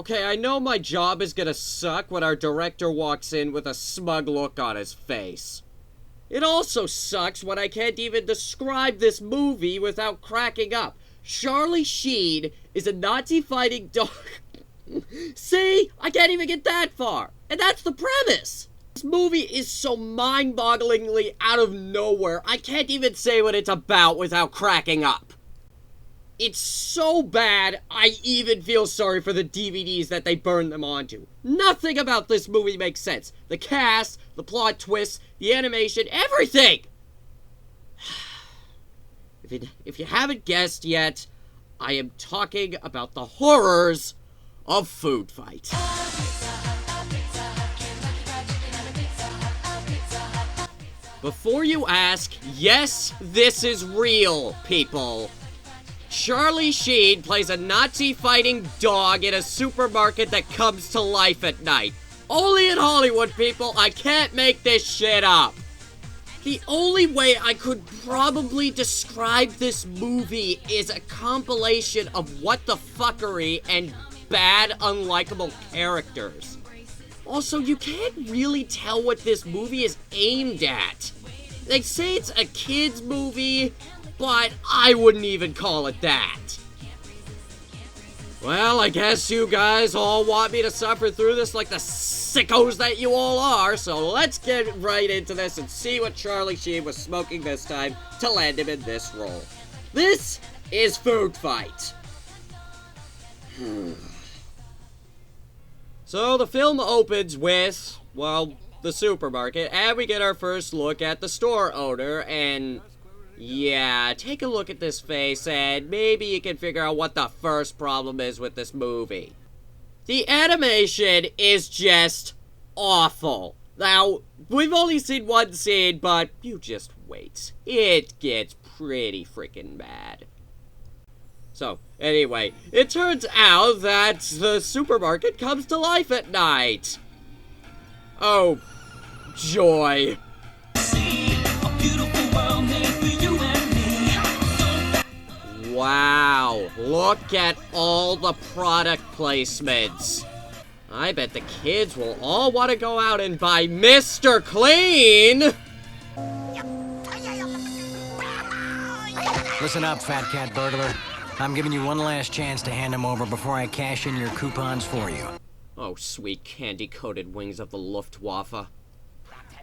Okay, I know my job is gonna suck when our director walks in with a smug look on his face. It also sucks when I can't even describe this movie without cracking up. Charlie Sheen is a Nazi-fighting dog. See? I can't even get that far. And that's the premise. This movie is so mind-bogglingly out of nowhere, I can't even say what it's about without cracking up. It's so bad, I even feel sorry for the DVDs that they burned them onto. Nothing about this movie makes sense. The cast, the plot twists, the animation, everything! If you haven't guessed yet, I am talking about the horrors of Foodfight. Before you ask, yes, this is real, people. Charlie Sheen plays a Nazi-fighting dog in a supermarket that comes to life at night. Only in Hollywood, people. I can't make this shit up. The only way I could probably describe this movie is a compilation of what the fuckery and bad, unlikable characters. Also, you can't really tell what this movie is aimed at. They say it's a kid's movie, but I wouldn't even call it that. Well, I guess you guys all want me to suffer through this like the sickos that you all are, so let's get right into this and see what Charlie Sheen was smoking this time to land him in this role. This is Foodfight. So the film opens with, well, the supermarket, and we get our first look at the store owner, and yeah, take a look at this face, and maybe you can figure out what the first problem is with this movie. The animation is just awful. Now, we've only seen one scene, but you just wait. It gets pretty freaking bad. So, anyway, it turns out that the supermarket comes to life at night. Oh, joy. Wow, look at all the product placements. I bet the kids will all want to go out and buy Mr. Clean. Listen up, fat cat burglar. I'm giving you one last chance to hand him over before I cash in your coupons for you. Oh, sweet candy-coated wings of the Luftwaffe.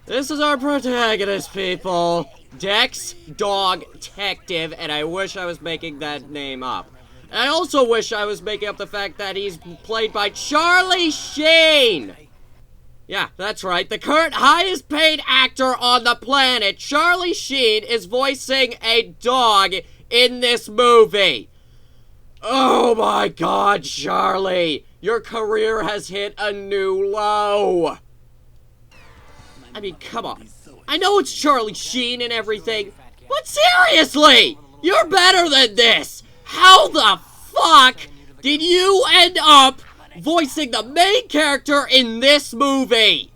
This is our protagonist, people. Dex Dog Detective, and I wish I was making that name up. And I also wish I was making up the fact that he's played by Charlie Sheen. Yeah, that's right. The current highest paid actor on the planet, Charlie Sheen, is voicing a dog in this movie. Oh my God, Charlie. Your career has hit a new low. I mean, come on. I know it's Charlie Sheen and everything, but seriously, you're better than this. How the fuck did you end up voicing the main character in this movie?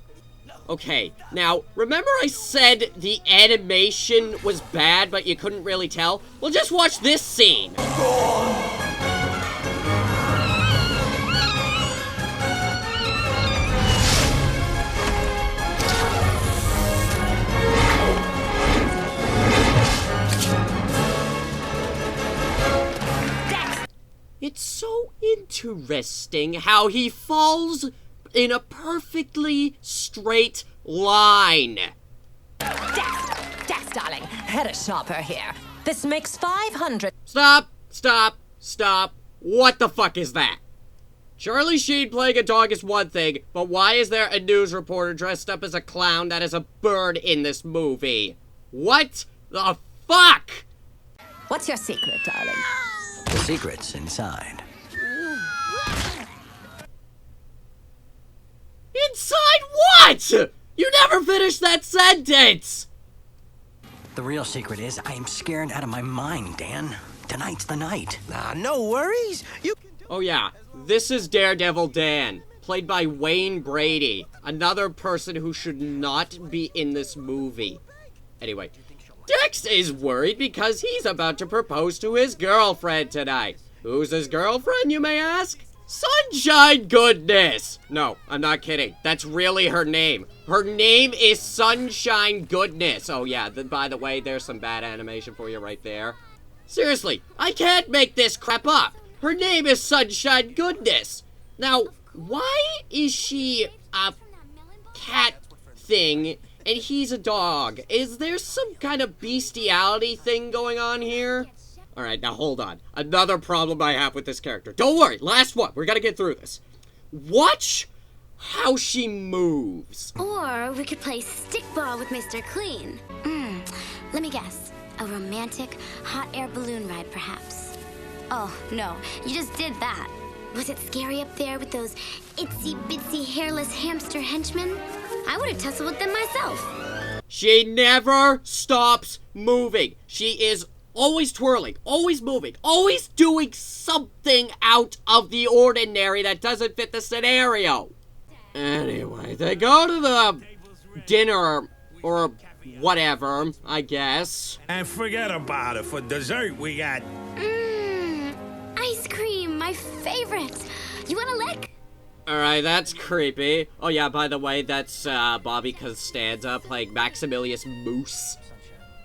Okay, now, remember I said the animation was bad, but you couldn't really tell? Well, just watch this scene. It's so interesting how he falls in a perfectly straight line. Dex, darling, head a shopper here. This makes 500. Stop. What the fuck is that? Charlie Sheen playing a dog is one thing, but why is there a news reporter dressed up as a clown that is a bird in this movie? What the fuck? What's your secret, darling? The secret's inside. Inside what? You never finished that sentence! The real secret is I'm scared out of my mind, Dan. Tonight's the night. No worries. Oh yeah, this is Daredevil Dan, played by Wayne Brady, another person who should not be in this movie. Anyway, Dex is worried because he's about to propose to his girlfriend tonight. Who's his girlfriend, you may ask? Sunshine Goodness! No, I'm not kidding. That's really her name. Her name is Sunshine Goodness. Oh yeah, by the way, there's some bad animation for you right there. Seriously, I can't make this crap up. Her name is Sunshine Goodness. Now, why is she a cat thing and he's a dog? Is there some kind of bestiality thing going on here? Alright, now hold on. Another problem I have with this character. Don't worry, last one. We're gonna get through this. Watch how she moves. Or we could play stickball with Mr. Clean. Let me guess. A romantic hot air balloon ride, perhaps. Oh, no. You just did that. Was it scary up there with those itsy-bitsy hairless hamster henchmen? I would have tussled with them myself. She never stops moving. She is always twirling, always moving, always doing something out of the ordinary that doesn't fit the scenario. Anyway, they go to the dinner or whatever, I guess. And forget about it. For dessert, we got... Ice cream, my favorite. You want a lick? Alright, that's creepy. Oh yeah, by the way, that's Bobby Costanza playing Maximilius Moose.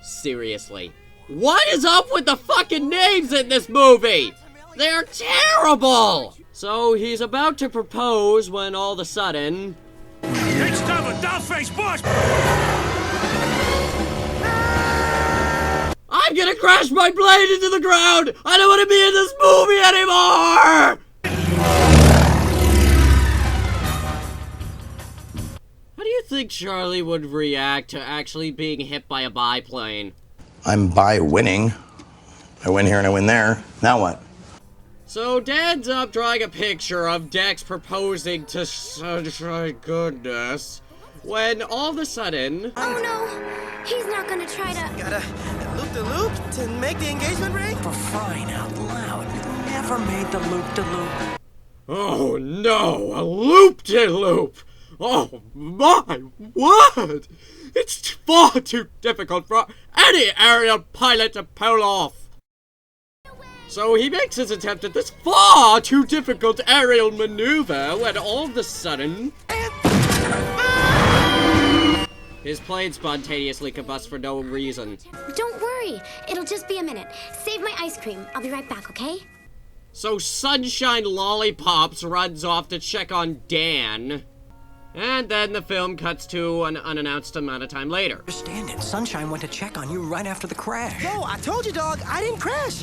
Seriously. What is up with the fucking names in this movie? They're terrible! So he's about to propose when all of a sudden... It's covered, dollface boss! I'm gonna crash my blade into the ground! I don't want to be in this movie anymore! How do you think Charlie would react to actually being hit by a biplane? I'm by winning. I win here and I win there. Now what? So Dad's up drawing a picture of Dex proposing to Sunshine Goodness when all of a sudden... Oh no! He's not gonna try to... Gotta loop-de-loop to make the engagement ring? For crying out loud, you never made the loop-de-loop. Oh no, a loop-de-loop! Oh my word! It's far too difficult for any aerial pilot to pull off. So he makes his attempt at this far too difficult aerial maneuver when all of a sudden... his plane spontaneously combusts for no reason. Don't worry. It'll just be a minute. Save my ice cream. I'll be right back, okay? So Sunshine Lollipops runs off to check on Dan. And then the film cuts to an unannounced amount of time later. Understand it. Sunshine went to check on you right after the crash. No, I told you, dog. I didn't crash.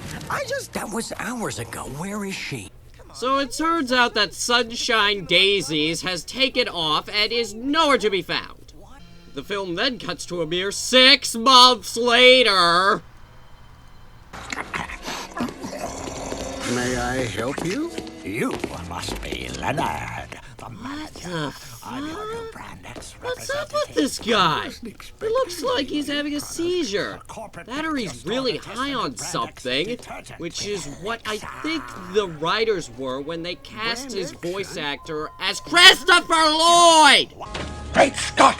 That was hours ago. Where is she? So it turns out that Sunshine Daisies has taken off and is nowhere to be found. The film then cuts to a mere 6 months later. May I help you? You must be Leonard, the manager. I'm your new brand X What's up with this guy? It looks like he's having a seizure. That or he's really high on something, which is what I think the writers were when they cast his voice actor as Christopher Lloyd! Great Scott!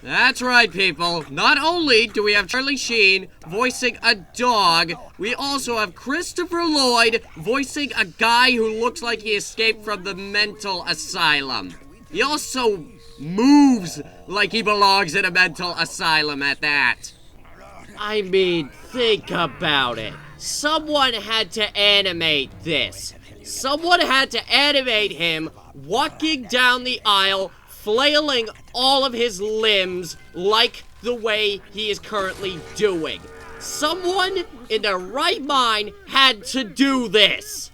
That's right, people. Not only do we have Charlie Sheen voicing a dog, we also have Christopher Lloyd voicing a guy who looks like he escaped from the mental asylum. He also moves like he belongs in a mental asylum at that. I mean, think about it. Someone had to animate this. Someone had to animate him walking down the aisle, flailing all of his limbs like the way he is currently doing. Someone in their right mind had to do this.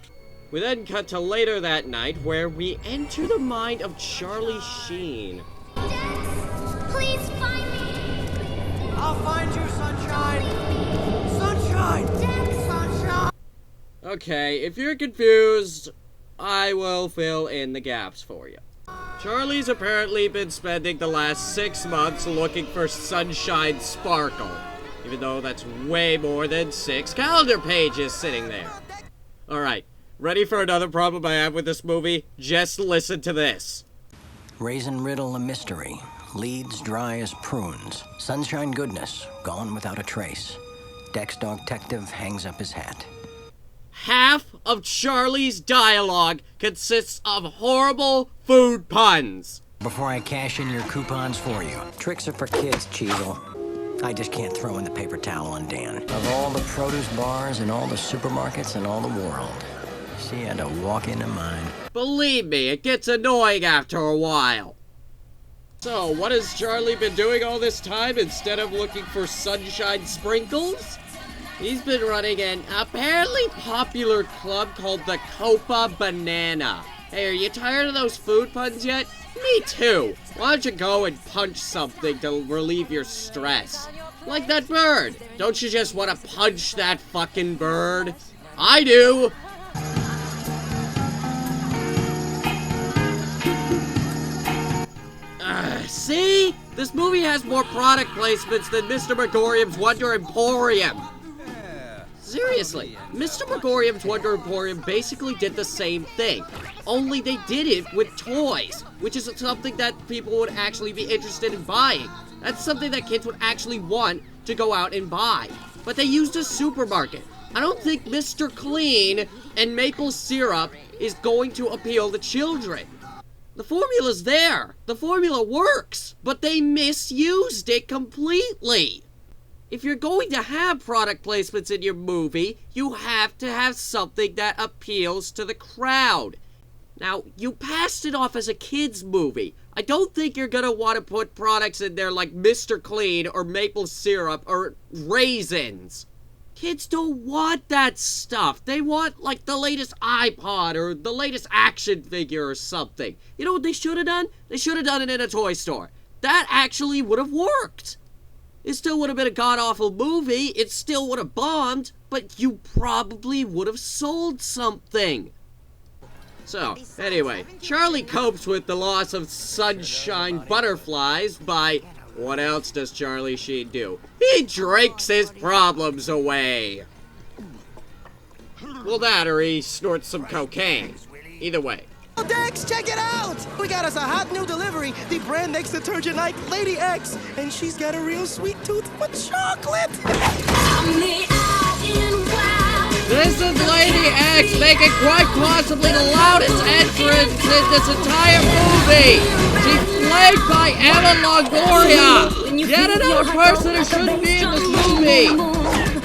We then cut to later that night where we enter the mind of Charlie Sheen. Dex, please find me. I'll find you, Sunshine. Sunshine. Dex, Sunshine. Okay, if you're confused, I will fill in the gaps for you. Charlie's apparently been spending the last 6 months looking for Sunshine Sparkle, even though that's way more than 6 calendar pages sitting there. Alright, ready for another problem I have with this movie? Just listen to this. Raisin riddle a mystery. Leads dry as prunes. Sunshine Goodness, gone without a trace. Dex Dog Detective hangs up his hat. half of Charlie's dialogue consists of horrible food puns. Before I cash in your coupons for you. Tricks are for kids, Cheezel. I just can't throw in the paper towel on Dan. Of all the produce bars and all the supermarkets in all the world, she had to walk into mine. Believe me, it gets annoying after a while. So, what has Charlie been doing all this time instead of looking for sunshine sprinkles? He's been running an apparently popular club called the Copa Banana. Hey, are you tired of those food puns yet? Me too. Why don't you go and punch something to relieve your stress? Like that bird. Don't you just want to punch that fucking bird? I do. See? This movie has more product placements than Mr. Megorium's Wonder Emporium. Seriously, Mr. Megorium's Wonder Emporium basically did the same thing, only they did it with toys, which is something that people would actually be interested in buying. That's something that kids would actually want to go out and buy. But they used a supermarket. I don't think Mr. Clean and maple syrup is going to appeal to children. The formula's there. The formula works, but they misused it completely. If you're going to have product placements in your movie, you have to have something that appeals to the crowd. Now, you passed it off as a kid's movie. I don't think you're gonna want to put products in there like Mr. Clean or maple syrup or raisins. Kids don't want that stuff. They want, like, the latest iPod or the latest action figure or something. You know what they should have done? They should have done it in a toy store. That actually would have worked. It still would have been a god-awful movie, it still would have bombed, but you probably would have sold something. So, anyway, Charlie copes with the loss of sunshine butterflies by... What else does Charlie Sheen do? He drinks his problems away. Well, that or he snorts some cocaine. Either way. Oh, Dex, check it out! We got us a hot new delivery. The brand next detergent like Lady X. And she's got a real sweet tooth for chocolate. This is Lady X making quite possibly the loudest entrance in this entire movie. She's played by Emma Longoria. Yet another person who shouldn't be in this movie.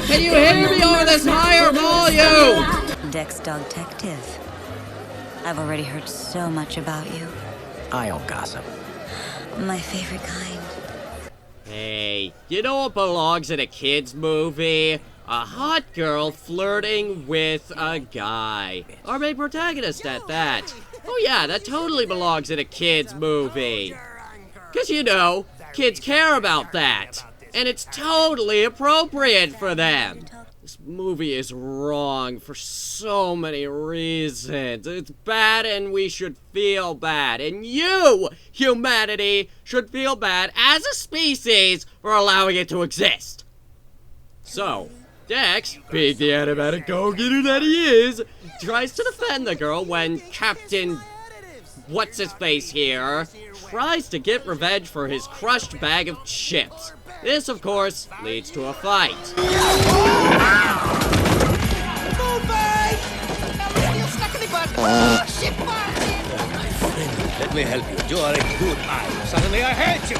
Can you hear me over this higher volume? Dex Dogtective. I've already heard so much about you. I'll gossip. My favorite kind. Hey, you know what belongs in a kid's movie? A hot girl flirting with a guy. Our main protagonist at that. Oh yeah, that totally belongs in a kid's movie. 'Cause you know, kids care about that. And it's totally appropriate for them. This movie is wrong for so many reasons. It's bad and we should feel bad. And you, humanity, should feel bad as a species for allowing it to exist. So, Dex, being the animatic go-getter that he is, tries to defend the girl when Captain What's-His-Face here tries to get revenge for his crushed bag of chips. This, of course, leads to a fight. Foodfight! Let me help you. You are a good man. Suddenly I hate you.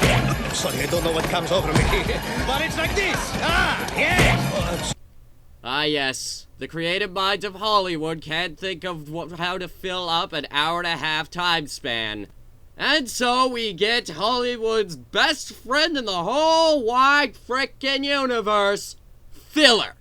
Sorry, I don't know what comes over me. But it's like this. Yes. Ah, yes. The creative minds of Hollywood can't think of how to fill up an hour-and-a-half time span. And so we get Hollywood's best friend in the whole wide frickin' universe, filler.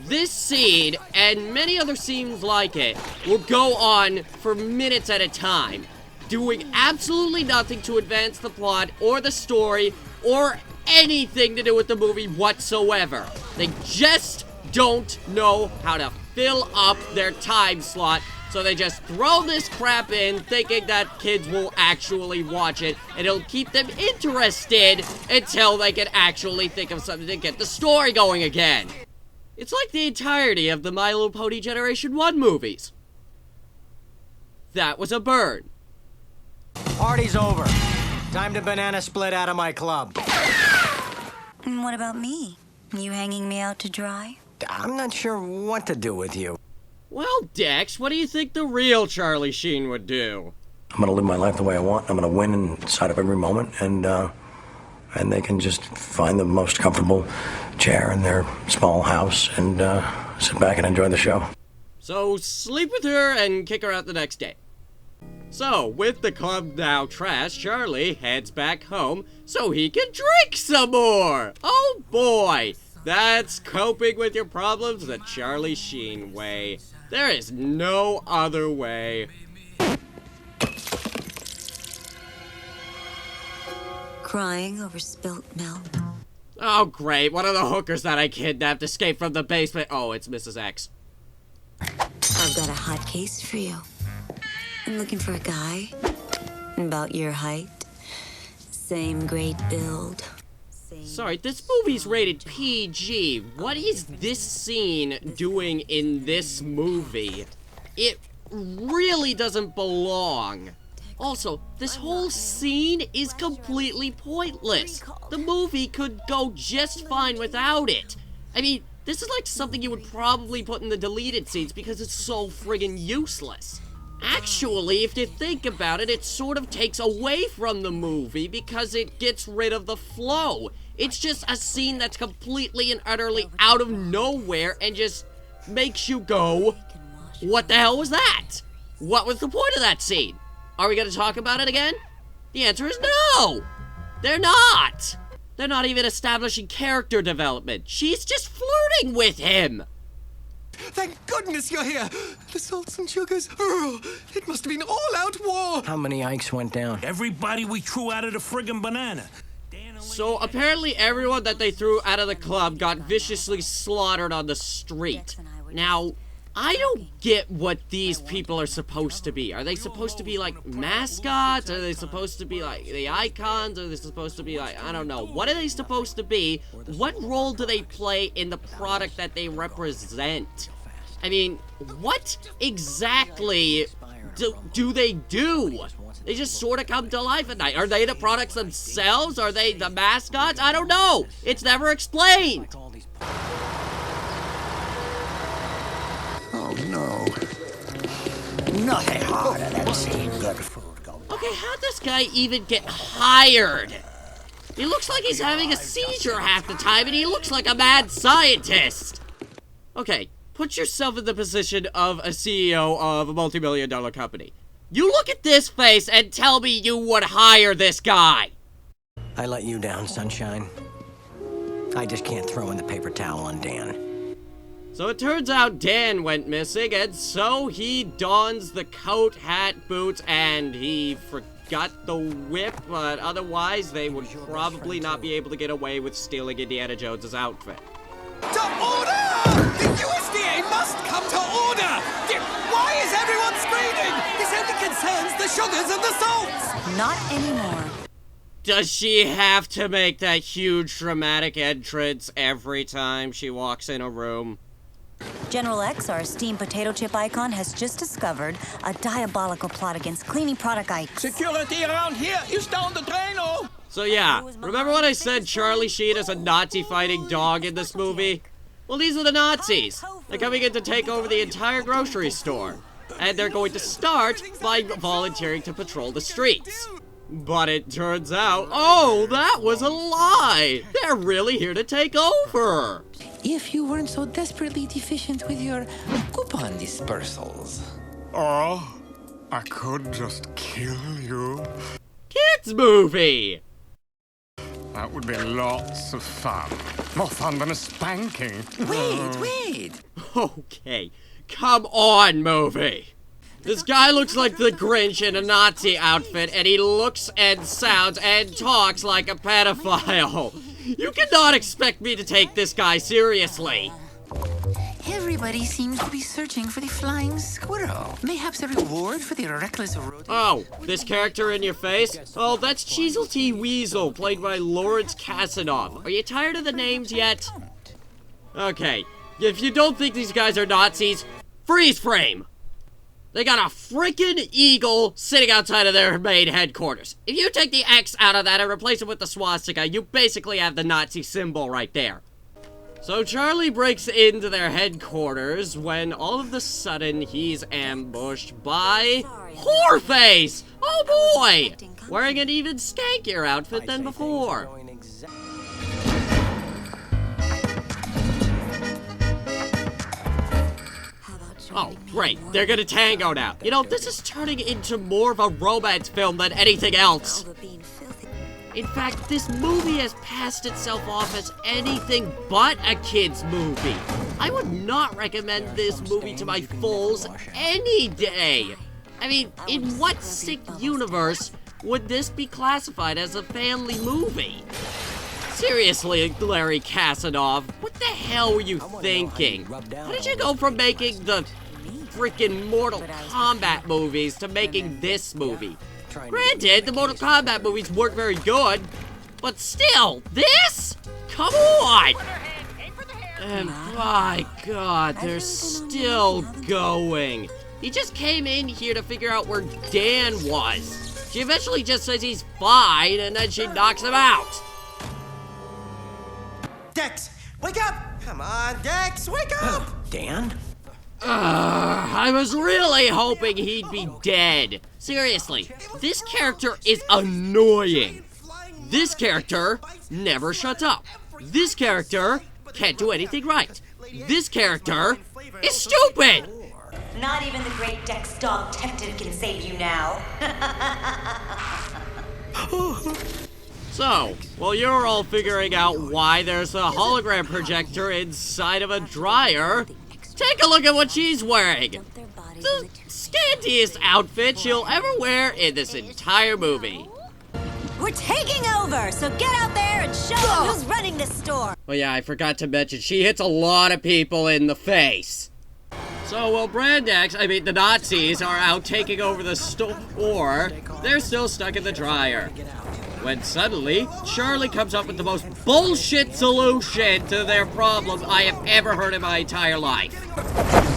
This scene, and many other scenes like it, will go on for minutes at a time, doing absolutely nothing to advance the plot or the story or anything to do with the movie whatsoever. They just don't know how to fill up their time slot, so they just throw this crap in thinking that kids will actually watch it, and it'll keep them interested until they can actually think of something to get the story going again. It's like the entirety of the My Little Pony Generation 1 movies. That was a burn. Party's over. Time to banana split out of my club. And what about me? You hanging me out to dry? I'm not sure what to do with you. Well, Dex, what do you think the real Charlie Sheen would do? I'm gonna live my life the way I want. I'm gonna win inside of every moment, and they can just find the most comfortable chair in their small house and sit back and enjoy the show. So, sleep with her and kick her out the next day. So, with the club now trashed, Charlie heads back home so he can drink some more! Oh boy! That's coping with your problems the Charlie Sheen way. There is no other way. Crying over spilt milk. Oh great, one of the hookers that I kidnapped escaped from the basement. Oh, it's Mrs. X. I've got a hot case for you. I'm looking for a guy about your height, same great build. Sorry, this movie's rated PG. What is this scene doing in this movie? It really doesn't belong. Also, this whole scene is completely pointless. The movie could go just fine without it. I mean, this is like something you would probably put in the deleted scenes because it's so friggin' useless. Actually, if you think about it, it sort of takes away from the movie because it gets rid of the flow. It's just a scene that's completely and utterly out of nowhere and just makes you go, what the hell was that? What was the point of that scene? Are we gonna talk about it again? The answer is no! They're not! They're not even establishing character development. She's just flirting with him! Thank goodness you're here! The salts and sugars, oh, it must have been all-out war! How many Ikes went down? Everybody we threw out of the friggin' banana. So apparently everyone that they threw out of the club got viciously slaughtered on the street. Now, I don't get what these people are supposed to be. Are they supposed to be like mascots? Are they supposed to be like the icons? Are they supposed to be like, I don't know. What are they supposed to be? What role do they play in the product that they represent? I mean, what exactly do they do? They just sort of come to life at night. Are they the products themselves? Are they the mascots? I don't know. It's never explained. Oh, no. Nothing harder than seeing good food go. Okay, how'd this guy even get hired? He looks like he's having a seizure half the time, and he looks like a mad scientist. Okay, put yourself in the position of a CEO of a multi-million-dollar company. You look at this face and tell me you would hire this guy. I let you down, sunshine. I just can't throw in the paper towel on Dan. So it turns out Dan went missing, and so he dons the coat, hat, boots, and he forgot the whip, but otherwise they would probably not be able to get away with stealing Indiana Jones's outfit. To order! The USDA must come to order! Why is everyone screaming? This only concerns the sugars and the salts! Not anymore. Does she have to make that huge dramatic entrance every time she walks in a room? General X, our esteemed potato chip icon, has just discovered a diabolical plot against cleaning product Ikes. Security around here is down the drain, oh! So yeah, remember when I said Charlie Sheen is a Nazi-fighting dog in this movie? Well, these are the Nazis. They're coming in to take over the entire grocery store. And they're going to start by volunteering to patrol the streets. But it turns out, oh, that was a lie! They're really here to take over! If you weren't so desperately deficient with your coupon dispersals. Oh, I could just kill you. Kids movie! That would be lots of fun. More fun than a spanking. Wait! Okay, come on, movie! This guy looks like the Grinch in a Nazi outfit, and he looks and sounds and talks like a pedophile. You cannot expect me to take this guy seriously. Everybody seems to be searching for the flying squirrel. Mayhaps a reward for the reckless road. Oh, this character in your face? Oh, that's Cheezel T. Weasel, played by Lawrence Kasanoff. Are you tired of the names yet? Okay, if you don't think these guys are Nazis, freeze frame! They got a freaking eagle sitting outside of their main headquarters. If you take the X out of that and replace it with the swastika, you basically have the Nazi symbol right there. So Charlie breaks into their headquarters when all of a sudden he's ambushed by Whoreface! Oh boy! Wearing an even skankier outfit than before. Oh, great. They're gonna tango now. You know, this is turning into more of a romance film than anything else. In fact, this movie has passed itself off as anything but a kid's movie. I would not recommend this movie to my foals any day. I mean, in what sick universe would this be classified as a family movie? Seriously, Larry Kasanoff, what the hell were you thinking? How did you go from making the freaking Mortal Kombat movies to making this movie? Granted, the Mortal Kombat movies weren't very good, but still, this? Come on! And my god, they're still going. He just came in here to figure out where Dan was. She eventually just says he's fine, and then she knocks him out. Dex, wake up! Come on, Dex, wake up! Dan? I was really hoping he'd be dead. Seriously, this character is annoying. This character never shuts up. This character can't do anything right. This character is stupid. Not even the great Dex Dog Detective can save you now. So, while you're all figuring out why there's a hologram projector inside of a dryer, take a look at what she's wearing. The scantiest outfit she'll ever wear in this entire movie. We're taking over, so get out there and show them who's running this store. Oh yeah, I forgot to mention, she hits a lot of people in the face. So while the Nazis are out taking over the store, they're still stuck in the dryer. When suddenly, Charlie comes up with the most bullshit solution to their problem I have ever heard in my entire life.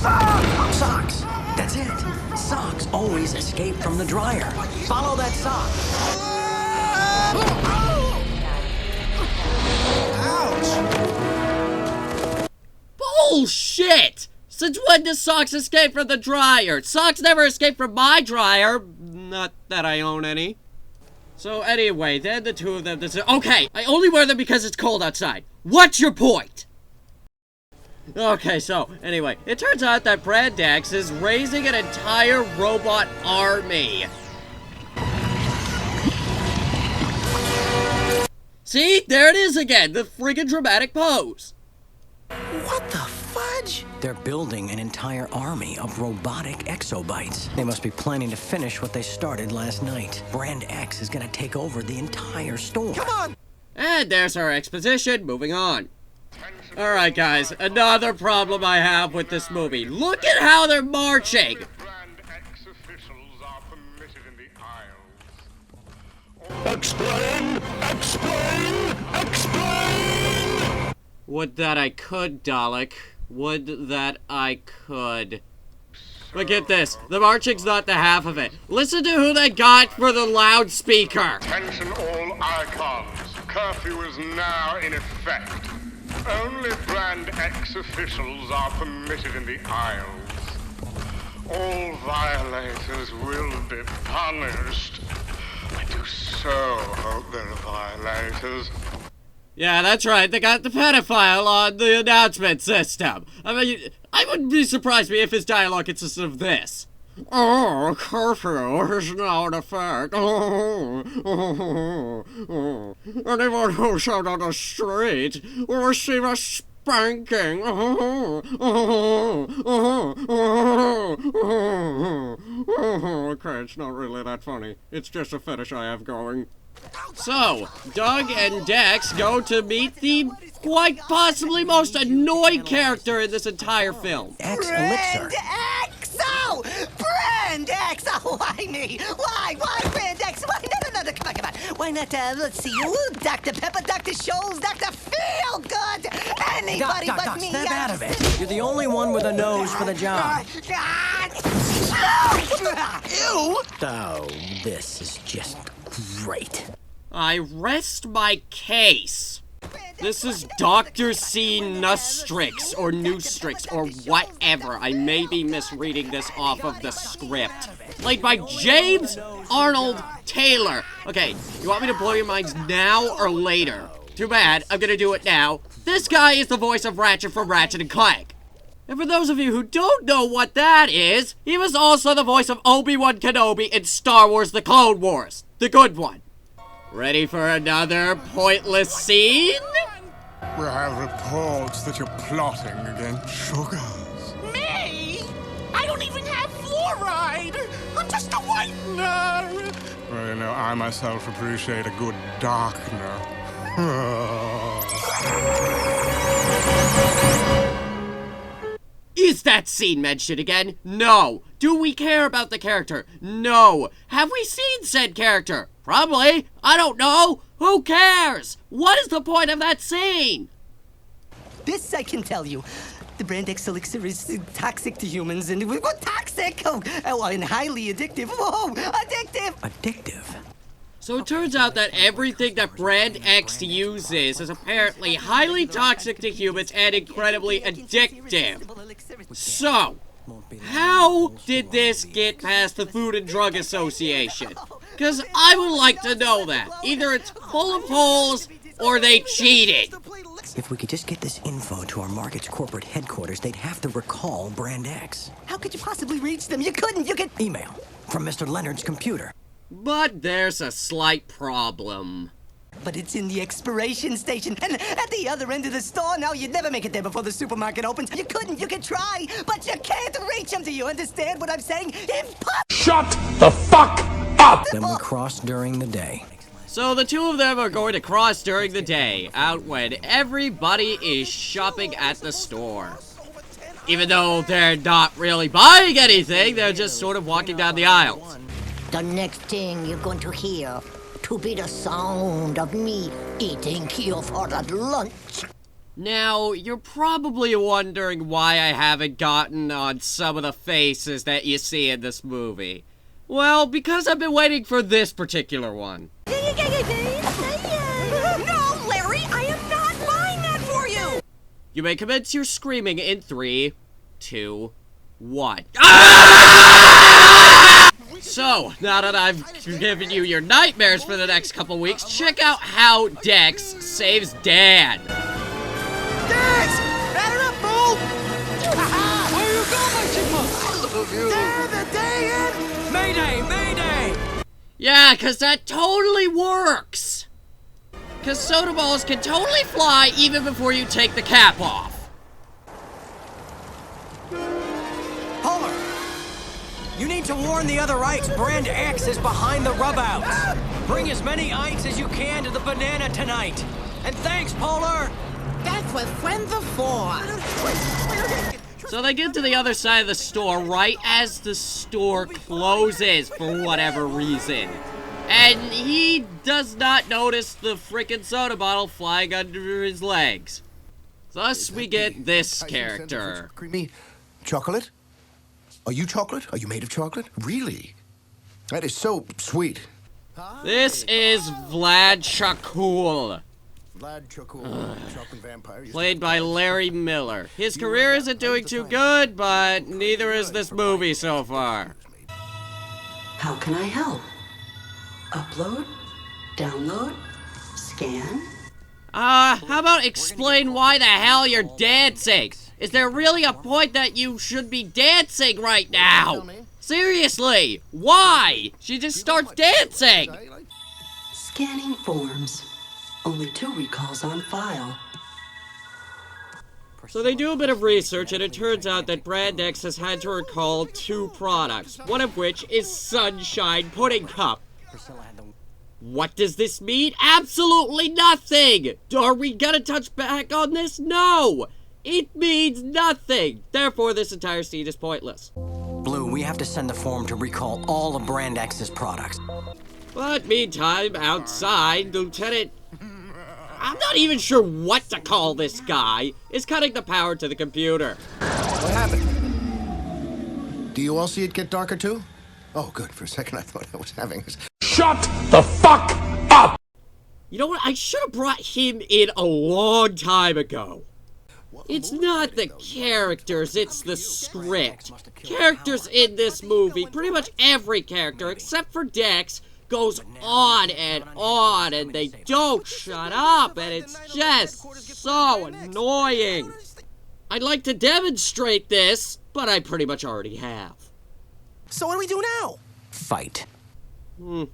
Socks! That's it! Socks always escape from the dryer. Follow that sock. Ouch! Bullshit! Since when does socks escape from the dryer? Socks never escape from my dryer. Not that I own any. So anyway, then the two of them decide, okay, I only wear them because it's cold outside. What's your point? Okay, so anyway, it turns out that Brand X is raising an entire robot army. See? There it is again, the friggin' dramatic pose. What the fudge? They're building an entire army of robotic exobites. They must be planning to finish what they started last night. Brand X is gonna take over the entire store. Come on! And there's our exposition, moving on. Alright guys, another problem I have with this movie. Look at how they're marching! Brand X officials are permitted in the aisles. Explain! Explain! Explain! Would that I could, Dalek. Would that I could. But get this, the marching's not the half of it. Listen to who they got for the loudspeaker. Attention all icons. Curfew is now in effect. Only Brand X officials are permitted in the aisles. All violators will be punished. I do so hope they're violators. Yeah, that's right, they got the pedophile on the announcement system. I mean, I wouldn't be surprised if his dialogue consisted of this. Oh, curfew is now in effect. Anyone who's out on the street will receive a spanking. Okay, it's not really that funny. It's just a fetish I have going. So, Doug and Dex go to meet the quite possibly most annoying character in this entire film. X Elixir. Oh, Brand X! Oh, why me? Why Brand X? Why? No, come on. Why not, let's see, you, Dr. Pepper, Dr. Scholl's, Dr. Feelgood! Anybody but me! Snap out of it. You're the only one with a nose for the job. Ew! Oh, this is just great. I rest my case. This is Dr. C. Nustrix, or Nustrix, or whatever. I may be misreading this off of the script. Played by James Arnold Taylor. Okay, you want me to blow your minds now or later? Too bad, I'm gonna do it now. This guy is the voice of Ratchet from Ratchet & Clank. And for those of you who don't know what that is, he was also the voice of Obi-Wan Kenobi in Star Wars The Clone Wars. The good one. Ready for another pointless scene? We have reports that you're plotting against sugars. Me? I don't even have fluoride. I'm just a whitener. Well, you know, I myself appreciate a good darkener. Is that scene mentioned again? No. Do we care about the character? No. Have we seen said character? Probably. I don't know. Who cares? What is the point of that scene? This I can tell you. The brand X elixir is toxic to humans, and what toxic? Oh, and highly addictive. Whoa, addictive! Addictive? So it turns out that everything that brand X uses is apparently highly toxic to humans and incredibly addictive. So, how did this get past the Food and Drug Association? Because I would like to know that. Either it's full of holes, or they cheated. If we could just get this info to our market's corporate headquarters, they'd have to recall Brand X. How could you possibly reach them? You couldn't, you could... Email from Mr. Leonard's computer. But there's a slight problem. But it's in the expiration station, and at the other end of the store. Now, you'd never make it there before the supermarket opens. You couldn't, you could try, but you can't reach them. Do you understand what I'm saying? Impossible! Shut the fuck up! Then we cross during the day. So the two of them are going to cross during the day, out when everybody is shopping at the store. Even though they're not really buying anything, they're just sort of walking down the aisles. The next thing you're going to hear to be the sound of me eating your father's lunch. Now, you're probably wondering why I haven't gotten on some of the faces that you see in this movie. Well, because I've been waiting for this particular one. No, Larry, I am not buying that for you! You may commence your screaming in 3, 2, 1. Ah! So, now that I've given you your nightmares for the next couple weeks, check out how Dex saves Dad. Dex! Batter up, fool! Where you going, my chipmunk? I love you. Dad, the day in! Mayday, mayday! Yeah, because that totally works. Because soda balls can totally fly even before you take the cap off. Homer! You need to warn the other ites Brand X is behind the rub-outs. Bring as many ites as you can to the banana tonight. And thanks, Polar! That's what friends are for. So they get to the other side of the store right as the store closes for whatever reason. And he does not notice the frickin' soda bottle flying under his legs. Thus we get this character. Creamy chocolate? Are you chocolate? Are you made of chocolate? Really? That is so sweet. This is Vlad Chakul. Vlad Chakul, chocolate vampire. Played by Larry Miller. His career isn't doing too good, but neither is this movie so far. How can I help? Upload? Download? Scan? How about explain why the hell you're dancing? Is there really a point that you should be dancing right now? Seriously, why? She just starts dancing. Scanning forms. Only 2 recalls on file. So they do a bit of research, and it turns out that Brand X has had to recall 2 products, one of which is Sunshine Pudding Cup. What does this mean? Absolutely nothing! Are we gonna touch back on this? No! It means nothing! Therefore, this entire scene is pointless. Blue, we have to send the form to recall all of Brand X's products. But meantime, outside, Lieutenant... I'm not even sure what to call this guy, is cutting the power to the computer. What happened? Do you all see it get darker too? Oh, good. For a second, I thought I was having this. Shut the fuck up! You know what? I should have brought him in a long time ago. It's not the characters, it's the script. Characters in this movie, pretty much every character, except for Dex, goes on, and they don't shut up, and it's just so annoying. I'd like to demonstrate this, but I pretty much already have. So what do we do now? Fight.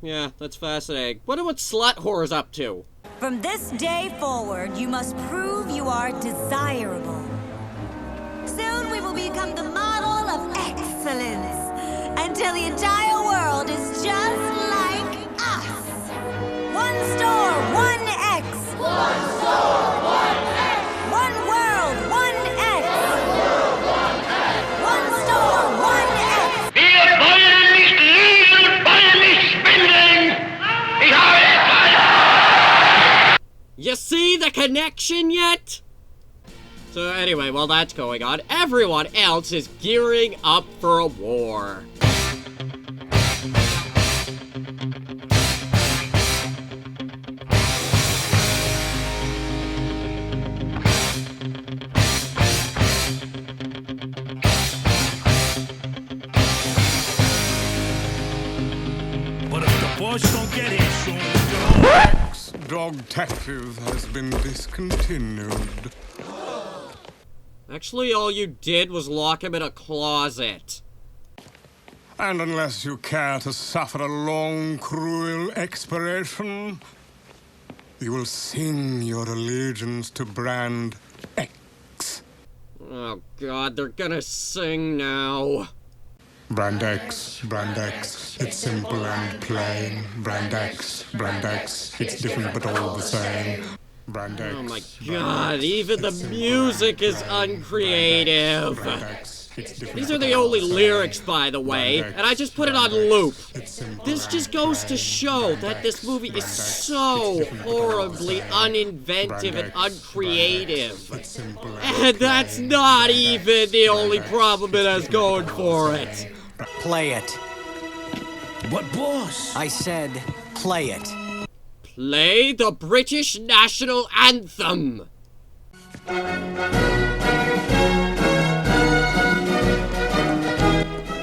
Yeah, that's fascinating. Wonder what Slut Whore's up to. From this day forward, you must prove you are desirable. Soon we will become the model of excellence, until the entire world is just like us. One store, one X. One store, one X. One world, one X. One world, one X. One store, one X. Wir wollen nicht lieben und wollen nicht spenden. Ich habe es. You see the connection yet? So anyway, while that's going on, everyone else is gearing up for a war. But if the boss don't get it soon, Dog detective has been discontinued. Actually, all you did was lock him in a closet. And unless you care to suffer a long, cruel expiration, you will sing your allegiance to Brand X. Oh god, they're gonna sing now. Brand X, it's simple and plain. Brand X, it's different but all the same. Brand X. Oh my god, even the music is uncreative. These are the only lyrics, by the way, and I just put it on loop. This just goes to show that this movie is so horribly uninventive and uncreative. And that's not even the only problem it has going for it. Play it. What, boss? I said, play it. Play the British National Anthem.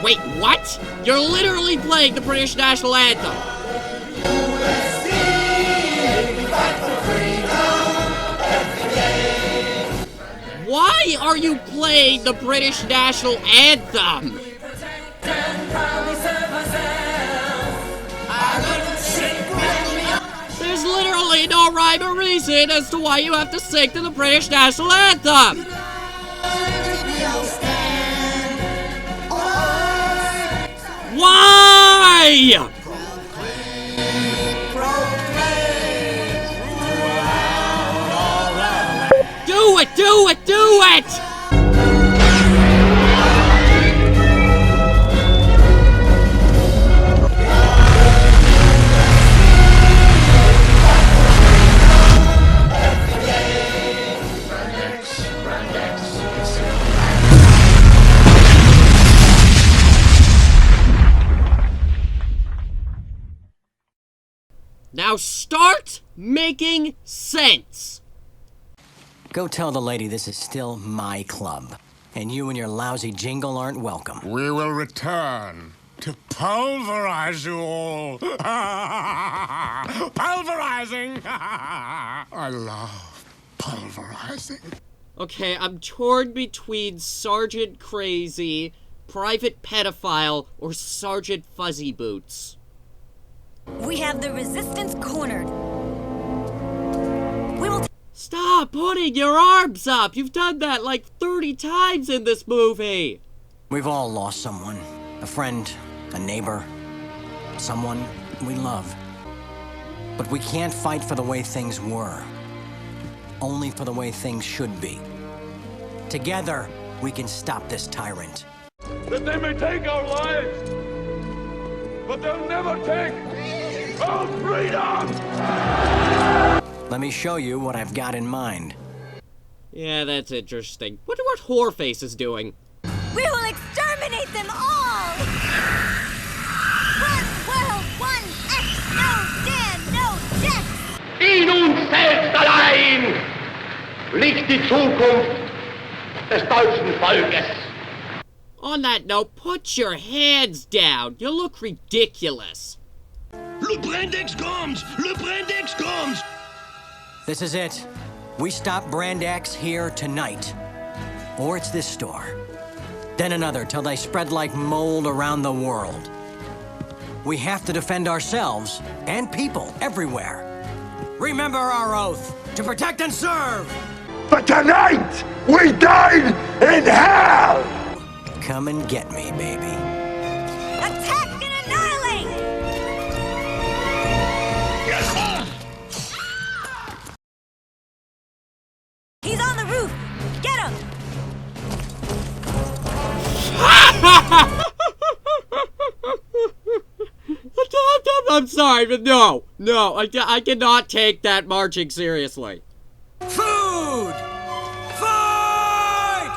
Wait, what? You're literally playing the British National Anthem. Why are you playing the British National Anthem? There's literally no rhyme or reason as to why you have to sing to the British National Anthem. Why? Do it, do it, do it! Now start making sense. Go tell the lady this is still my club, and you and your lousy jingle aren't welcome. We will return to pulverize you all. Pulverizing! I love pulverizing. Okay, I'm torn between Sergeant Crazy, Private Pedophile, or Sergeant Fuzzy Boots. We have the resistance cornered. We will Stop putting your arms up! You've done that like 30 times in this movie! We've all lost someone. A friend, a neighbor, someone we love. But we can't fight for the way things were. Only for the way things should be. Together, we can stop this tyrant. That they may take our lives, but they'll never take our freedom! Let me show you what I've got in mind. Yeah, that's interesting. Wonder what Whoreface is doing. We will exterminate them all! One world, one X, no Dan, no death! In uns selbst allein liegt die Zukunft des deutschen Volkes. On that note, put your hands down. You look ridiculous. Le Brandex comes! Le Brandex comes! This is it. We stop Brand X here tonight. Or it's this store. Then another till they spread like mold around the world. We have to defend ourselves and people everywhere. Remember our oath to protect and serve! But tonight, we dine in hell! Come and get me, baby. Attack and annihilate! He's on the roof! Get him! I'm sorry, but no, I cannot take that marching seriously. Food! Fight!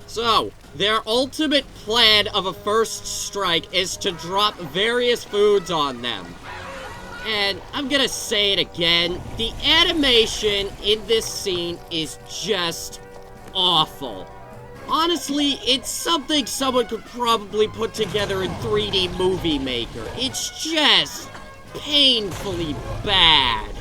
So, their ultimate plan of a first strike is to drop various foods on them. And I'm gonna say it again, the animation in this scene is just awful. Honestly, it's something someone could probably put together in 3D Movie Maker. It's just painfully bad.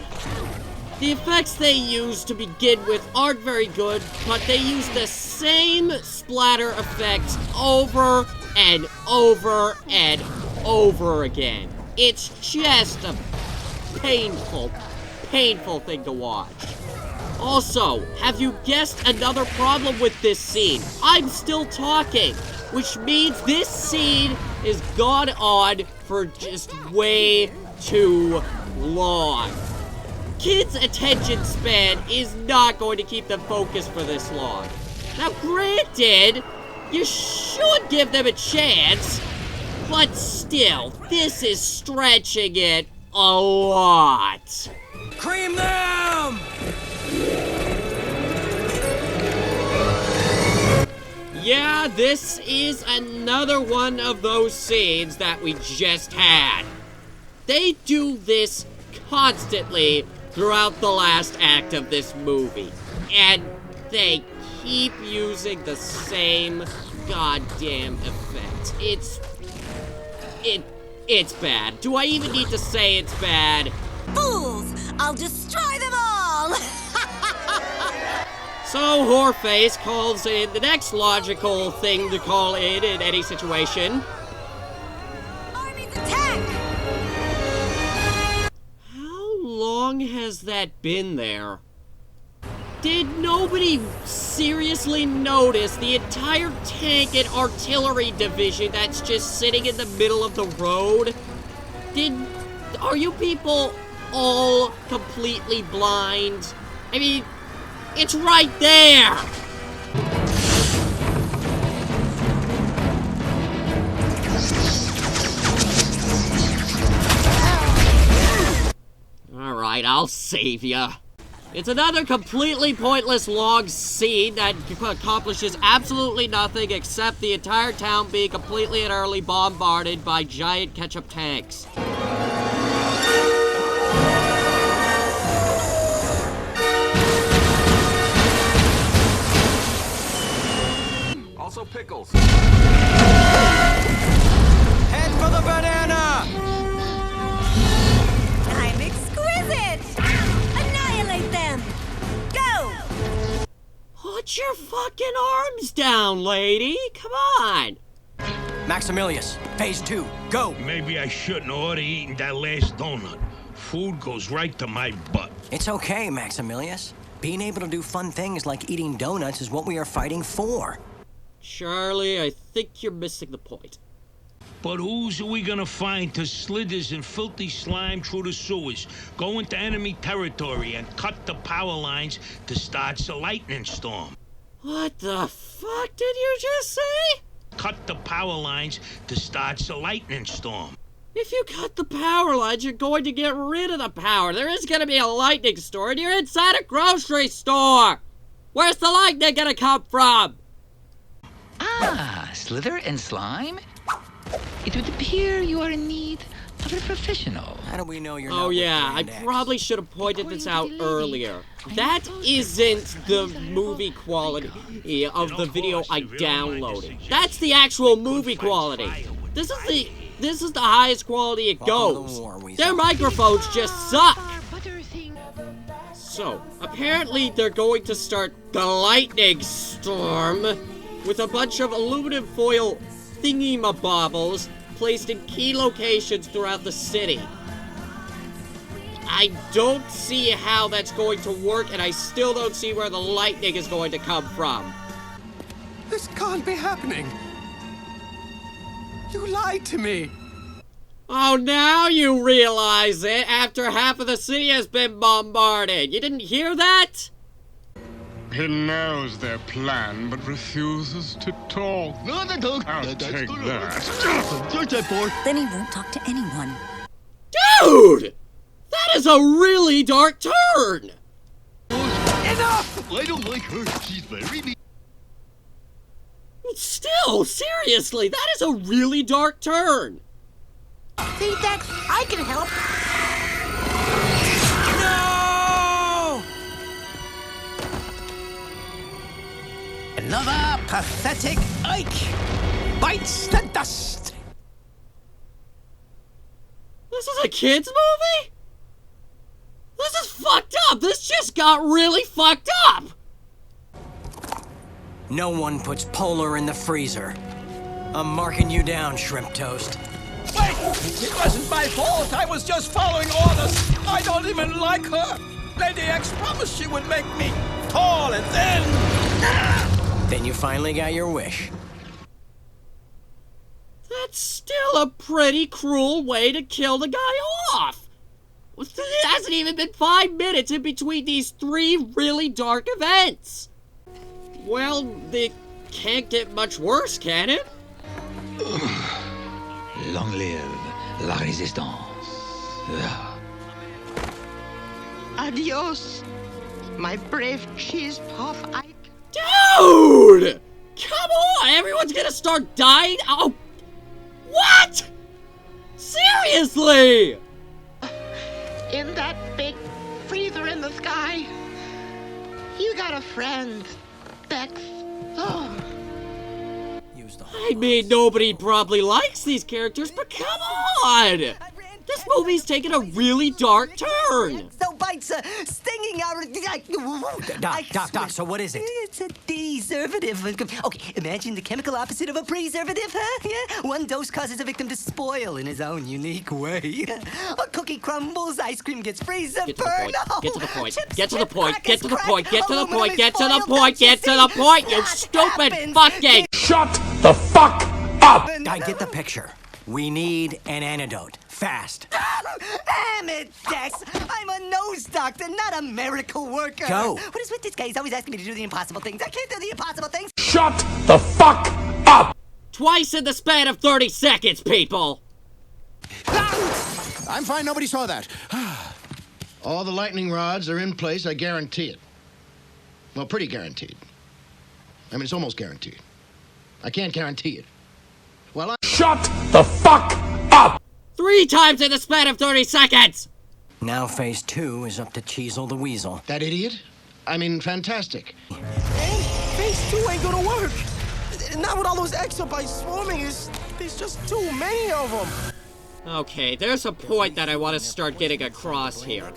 The effects they use to begin with aren't very good, but they use the same splatter effects over and over and over again. It's just a painful thing to watch. Also, have you guessed another problem with this scene? I'm still talking, which means this scene has gone on for just way too long. Kids' attention span is not going to keep them focused for this long. Now, granted, you should give them a chance, but still, this is stretching it a lot. Cream them! Yeah, this is another one of those scenes that we just had. They do this constantly throughout the last act of this movie. And they keep using the same goddamn effect. It's bad. Do I even need to say it's bad? Fools! I'll destroy them all! So Whoreface calls in the next logical thing to call in any situation. Armies attack! How long has that been there? Did nobody seriously notice the entire tank and artillery division that's just sitting in the middle of the road? Are you people all completely blind? I mean, it's right there! Alright, I'll save ya. It's another completely pointless long scene that accomplishes absolutely nothing except the entire town being completely and utterly bombarded by giant ketchup tanks. Also pickles. Head for the banana! I'm exquisite! Annihilate them! Go! Put your fucking arms down, lady! Come on! Maximilius, phase 2, go! Maybe I shouldn't order eating that last donut. Food goes right to my butt. It's okay, Maximilius. Being able to do fun things like eating donuts is what we are fighting for. Charlie, I think you're missing the point. But who's are we gonna find to slithers and filthy slime through the sewers, go into enemy territory, and cut the power lines to start the lightning storm? What the fuck did you just say? Cut the power lines to start the lightning storm. If you cut the power lines, you're going to get rid of the power. There is gonna be a lightning storm, and you're inside a grocery store! Where's the lightning gonna come from? Ah, slither and slime? It would appear you are in need of a professional. How do we know you're Oh yeah, I probably should have pointed this out earlier. That isn't the movie quality of the video I downloaded. That's the actual movie quality. This is the highest quality it goes. Their microphones just suck. So, apparently they're going to start the lightning storm with a bunch of aluminum foil thingy-mabobbles placed in key locations throughout the city. I don't see how that's going to work, and I still don't see where the lightning is going to come from. This can't be happening. You lied to me. Oh, now you realize it after half of the city has been bombarded. You didn't hear that? He knows their plan, but refuses to talk. I'll take that. Then he won't talk to anyone. Dude! That is a really dark turn! Enough! I don't like her. She's very mean. Still, seriously, that is a really dark turn. See, Dex, I can help. No! Another pathetic Ike bites the dust. This is a kid's movie? This is fucked up. This just got really fucked up. No one puts Polar in the freezer. I'm marking you down, Shrimp Toast. Wait! It wasn't my fault. I was just following orders. I don't even like her. Lady X promised she would make me tall and thin. Then you finally got your wish. That's still a pretty cruel way to kill the guy off. It hasn't even been 5 minutes in between these 3 really dark events. Well, it can't get much worse, can it? Long live la résistance. Adios, my brave cheese puff Ike. Dude! Come on! Everyone's gonna start dying? Oh! What? Seriously? In that big freezer in the sky, you got a friend, Dex. Oh. I mean, nobody probably likes these characters, but come on! This movie's taking a really dark turn. So bites stinging out. Doc, so what is it? It's a deservative. Okay, imagine the chemical opposite of a preservative, huh? Yeah? One dose causes a victim to spoil in his own unique way. A cookie crumbles, ice cream gets freezer burned. Get to the point. Get to the point. Get to the point. Get to the point. Get to the point. Get to the point. You stupid fucking. Shut the fuck up! I get the picture. We need an antidote. Fast. Damn it, Dex! I'm a nose doctor, not a miracle worker. Go. What is with this guy? He's always asking me to do the impossible things. I can't do the impossible things. Shut the fuck up! Twice in the span of 30 seconds, people! I'm fine, nobody saw that. All the lightning rods are in place, I guarantee it. Well, pretty guaranteed. I mean, it's almost guaranteed. I can't guarantee it. Well, I... Shut the fuck up! 3 times in the span of 30 seconds! Now phase 2 is up to Cheezel the Weasel. That idiot? I mean, fantastic. Phase 2 ain't gonna work. Not with all those exobites swarming. There's just too many of them. Okay, there's a point that I want to start getting across here.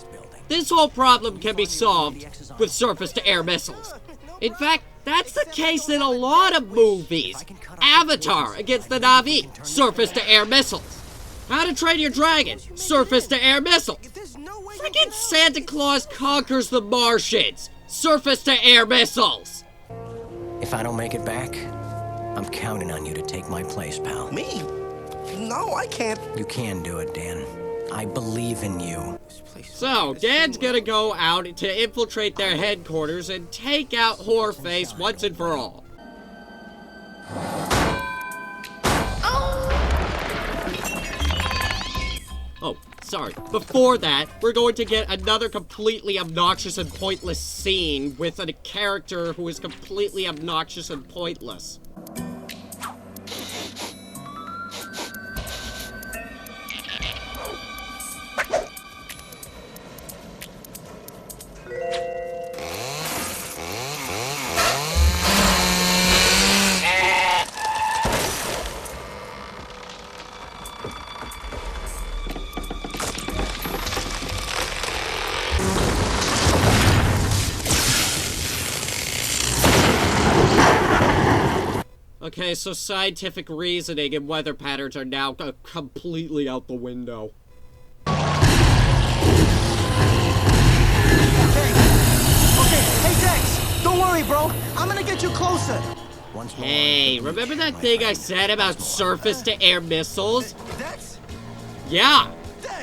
This whole problem can be solved with surface-to-air missiles. In fact, that's the case in a lot of movies. Avatar against the Na'vi, surface-to-air missiles. How to Train Your Dragon, surface-to-air missiles. Freaking Santa Claus Conquers the Martians, surface-to-air missiles. If I don't make it back, I'm counting on you to take my place, pal. Me? No, I can't. You can do it, Dan. I believe in you. So, Dan's gonna go out to infiltrate their headquarters and take out Whoreface once and for all. Oh, sorry. Before that, we're going to get another completely obnoxious and pointless scene with a character who is completely obnoxious and pointless. Okay, so scientific reasoning and weather patterns are now completely out the window. Okay, hey Dex! Don't worry, bro. I'm gonna get you closer. Hey, remember that thing I said about surface-to-air missiles? Yeah,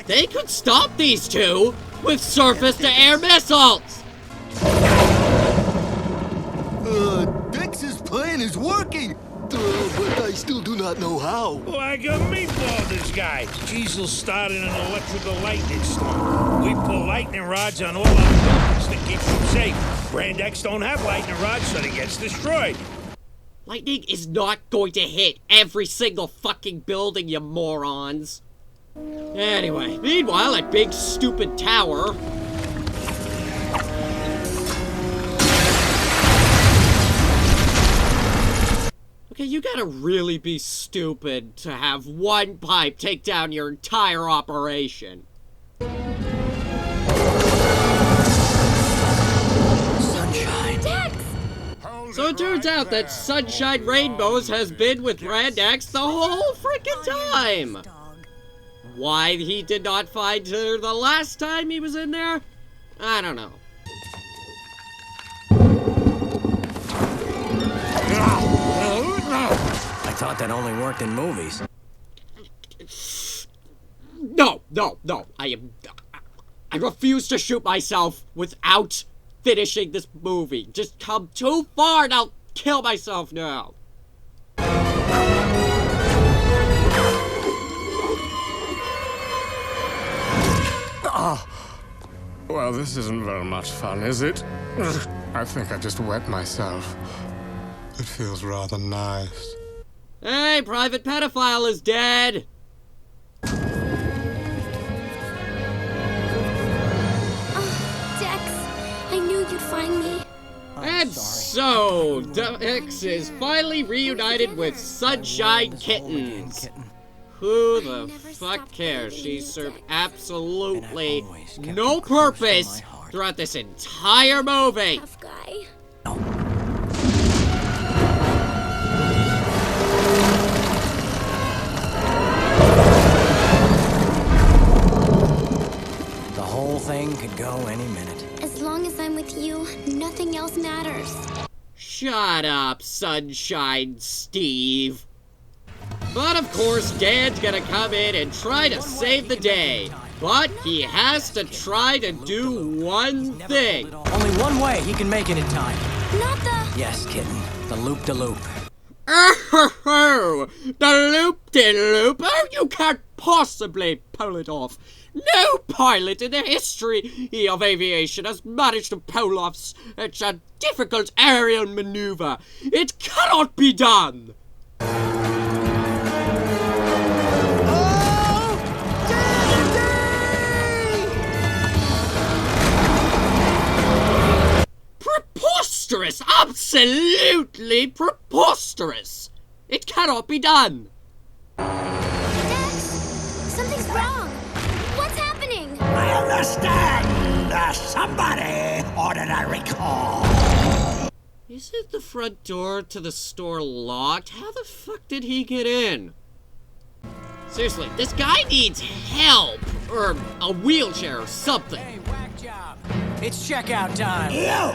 they could stop these two with surface-to-air missiles! Dex's plan is working! But I still do not know how. Like a meatball, this guy. Cheezel started an electrical lightning storm. We pull lightning rods on all our buildings to keep them safe. Brand X don't have lightning rods, so they gets destroyed. Lightning is not going to hit every single fucking building, you morons. Anyway, meanwhile, at Big Stupid Tower... Okay, you gotta really be stupid to have one pipe take down your entire operation. Sunshine. Dex! So it turns out that Sunshine Rainbows has been with Brand X the whole freaking time! Why he did not find her the last time he was in there? I don't know. I thought that only worked in movies. No. I refuse to shoot myself without finishing this movie. Just come too far and I'll kill myself now. Well, this isn't very much fun, is it? I think I just wet myself. It feels rather nice. Hey, Private Pedophile is dead! Dex, I knew you'd find me. And so, Dex is finally reunited with Sunshine Kittens. Who the fuck cares? She served absolutely no purpose throughout this entire movie. Tough guy. The whole thing could go any minute. As long as I'm with you, nothing else matters. Shut up, Sunshine Steve. But of course, Dan's gonna come in and try to save the day. But he has to try to do one thing. Only one way he can make it in time. Not the... Yes, kitten. The loop-de-loop. Oh, the loop-de-loop? Oh, you can't possibly pull it off. No pilot in the history of aviation has managed to pull off such a difficult aerial maneuver. It cannot be done. Preposterous! Absolutely preposterous! It cannot be done! Dex, something's wrong. What's happening? I understand. Somebody ordered a recall. Isn't the front door to the store locked? How the fuck did he get in? Seriously, this guy needs help! Or a wheelchair or something. Hey, whack job. It's checkout time. You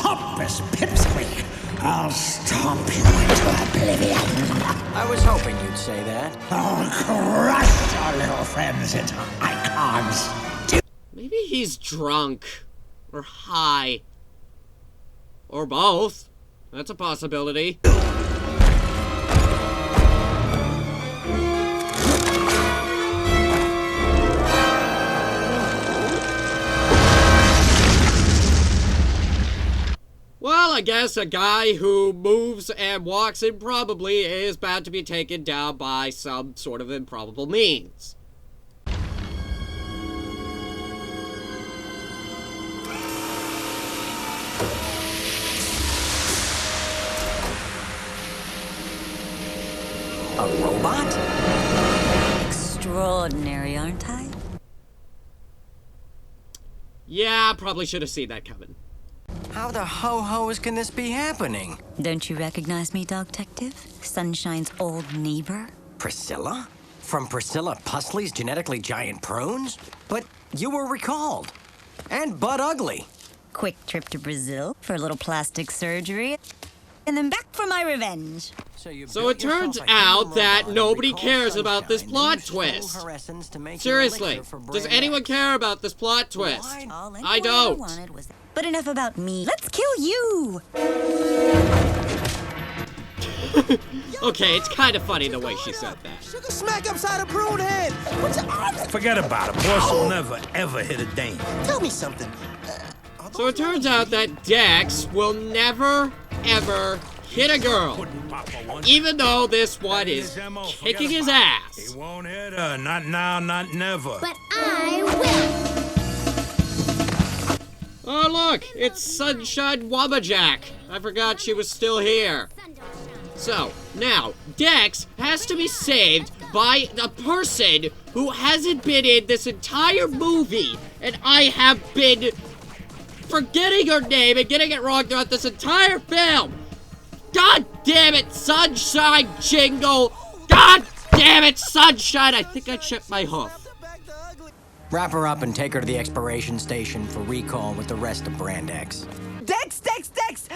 pompous pipsqueak. I'll stomp you into oblivion. I was hoping you'd say that. I'll crush your little friends into icons. Maybe he's drunk. Or high. Or both. That's a possibility. Well, I guess a guy who moves and walks improbably is bound to be taken down by some sort of improbable means. A robot? Extraordinary, aren't I? Yeah, probably should have seen that coming. How the ho-hos can this be happening? Don't you recognize me, Detective? Sunshine's old neighbor? Priscilla? From Priscilla Pusley's Genetically Giant Prunes? But you were recalled. And butt ugly. Quick trip to Brazil for a little plastic surgery, and then back for my revenge. So it turns out that nobody cares about this plot twist. Seriously, does anyone care about this plot twist? I don't. But enough about me. Let's kill you! Okay, it's kind of funny the way she said that. Sugar smack upside a prune head. Put your arms. Forget about it. Boss will never, ever hit a dame. Tell me something. So it turns out that Dex will never, ever hit a girl. Even though this one is kicking his ass. He won't hit her. Not now, not never. But I will. Oh, look, it's Sunshine Wabbajack. I forgot she was still here. So, now, Dex has to be saved by a person who hasn't been in this entire movie, and I have been forgetting her name and getting it wrong throughout this entire film. God damn it, Sunshine Jingle! God damn it, Sunshine! I think I chipped my hoof. Wrap her up and take her to the expiration station for recall with the rest of Brand X. Dex!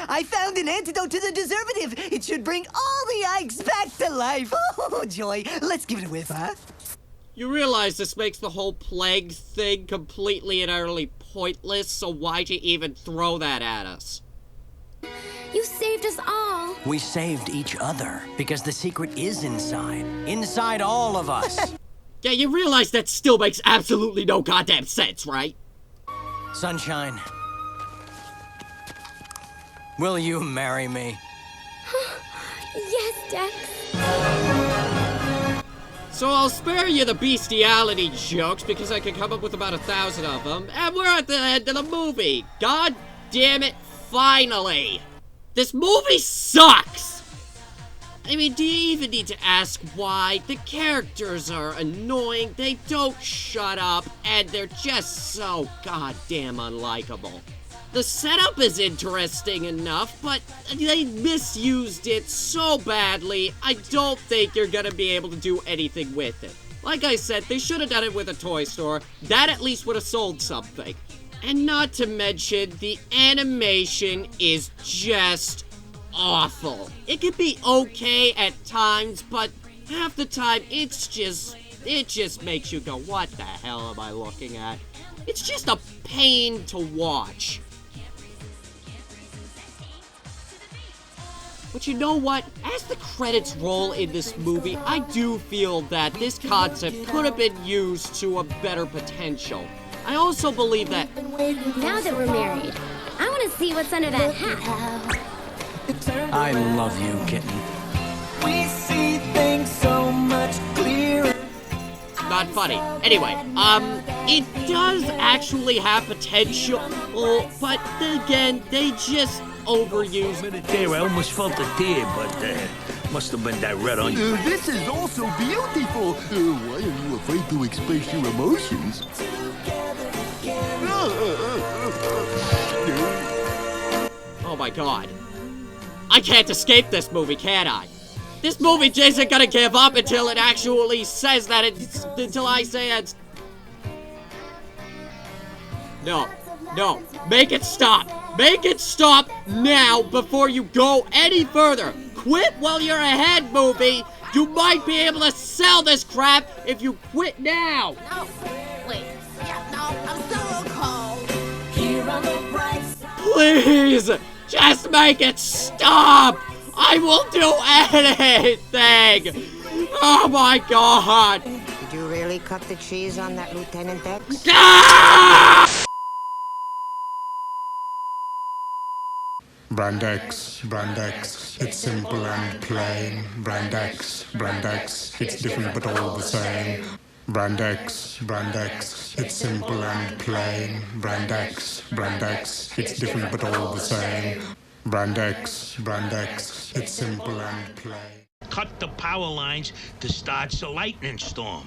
I found an antidote to the deservative. It should bring all the Ikes back to life. Oh, joy. Let's give it a whiff, huh? You realize this makes the whole plague thing completely and utterly pointless, so why'd you even throw that at us? You saved us all. We saved each other because the secret is inside. Inside all of us. Yeah, you realize that still makes absolutely no goddamn sense, right? Sunshine. Will you marry me? Yes, Dex. So I'll spare you the bestiality jokes because I can come up with about 1,000 of them, and we're at the end of the movie. God damn it, finally! This movie sucks! I mean, do you even need to ask why? The characters are annoying, they don't shut up, and they're just so goddamn unlikable. The setup is interesting enough, but they misused it so badly, I don't think you're gonna be able to do anything with it. Like I said, they should have done it with a toy store. That at least would have sold something. And not to mention, the animation is just awful. It can be okay at times, but half the time it just makes you go, what the hell am I looking at? It's just a pain to watch. But you know what? As the credits roll in this movie, I do feel that this concept could have been used to a better potential. I also believe that... Now that we're married, I want to see what's under that hat. I love you, kitten. We see things so much clearer. Not funny. Anyway, it does actually have potential, but again, they just overused. There, I almost felt a tear, but must have been that red onion. This is also beautiful. Why are you afraid to express your emotions? Oh my god. I can't escape this movie, can I? This movie isn't gonna give up until it actually says that it's... until I say it's... No. Make it stop. Make it stop now before you go any further. Quit while you're ahead, movie. You might be able to sell this crap if you quit now. No, wait. Yeah, no, I'm still cold. Here on the bright side. Please, just make it stop. I will do anything. Oh my god. Did you really cut the cheese on that, Lieutenant Dex? Ah! Brand X, it's simple and plain. Brand X, it's different but all the same. Brand X, it's simple and plain. Brand X, it's different but all the same. Brand X, it's simple and plain. Cut the power lines to start the lightning storm.